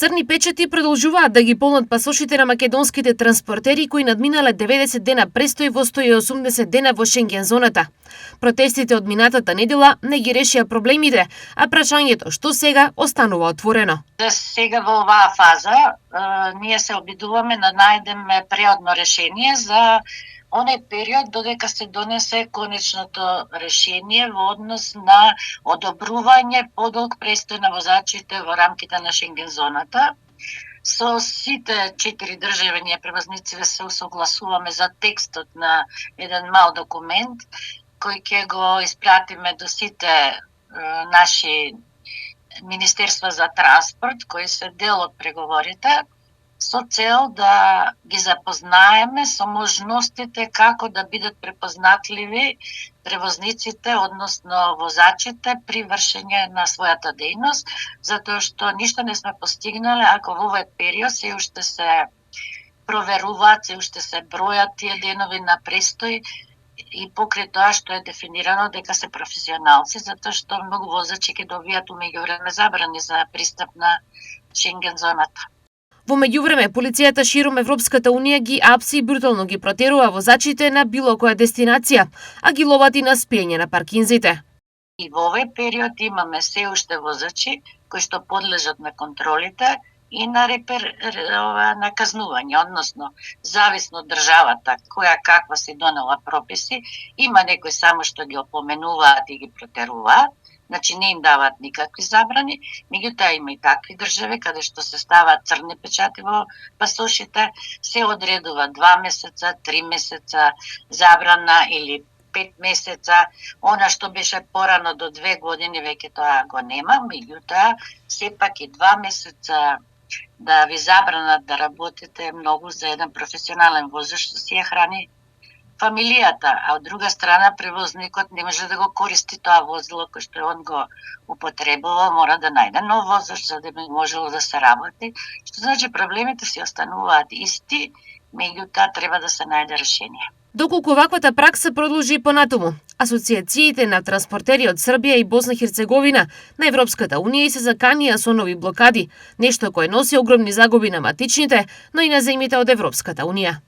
Црни печати продолжуваат да ги полнат пасошите на македонските транспортери кои надминале 90 дена престој во 180 дена во Шенген зоната. Протестите од минатата недела не ги решија проблемите, а прашањето што сега останува отворено. Сега во оваа фаза ние се обидуваме да најдеме преодно решение за оној период додека се донесе конечното решение во однос на одобрување подолг престој на возачите во рамките на Шенген зоната. Со сите 4 држави ние превозници се согласуваме за текстот на еден мал документ кој ќе го испратиме до сите наши Министерства за транспорт кои се дел од преговорите, со цел да ги запознаеме со можностите како да бидат препознатливи превозниците, односно возачите при вршење на својата дејност, затоа што ништо не сме постигнале ако во овој период се уште се проверуваат, се уште се бројат тие денови на престој и покрај тоа што е дефинирано дека се професионалци, затоа што многу возачи ќе добијат умеѓувреме забрани за пристап на Шенген зоната. Во меѓувреме, полицијата широм Европската унија ги апси и брутално ги протерува возачите на било која дестинација, а ги ловат и на спиење на паркинзите. И во овој период имаме се уште возачи кои што подлежат на контролите и на на казнување, односно зависно од државата која каква си донела прописи, има некои само што ги опоменуваат и ги протеруваат, значи не им даваат никакви забрани, меѓутоа има и такви држави каде што се ставаат црни печати во пасошите, се одредува 2 месеца, 3 месеца забрана или 5 месеца, она што беше порано до 2 години веќе тоа го нема, меѓутоа сепак и 2 месеца да ви забранат да работите многу за еден професионален возач што си ја храни фамилијата, а од друга страна превозникот не може да го користи тоа возило кој што он го употребува, мора да најде нов возач за да би можело да се работи, што значи проблемите си остануваат исти, меѓутоа треба да се најде решение. Доколку ваквата пракса продолжи и понатаму, асоциациите на транспортери од Србија и Босна и Херцеговина на Европската унија и се заканија со нови блокади, нешто кое носи огромни загуби на матичните, но и на земјите од Европската унија.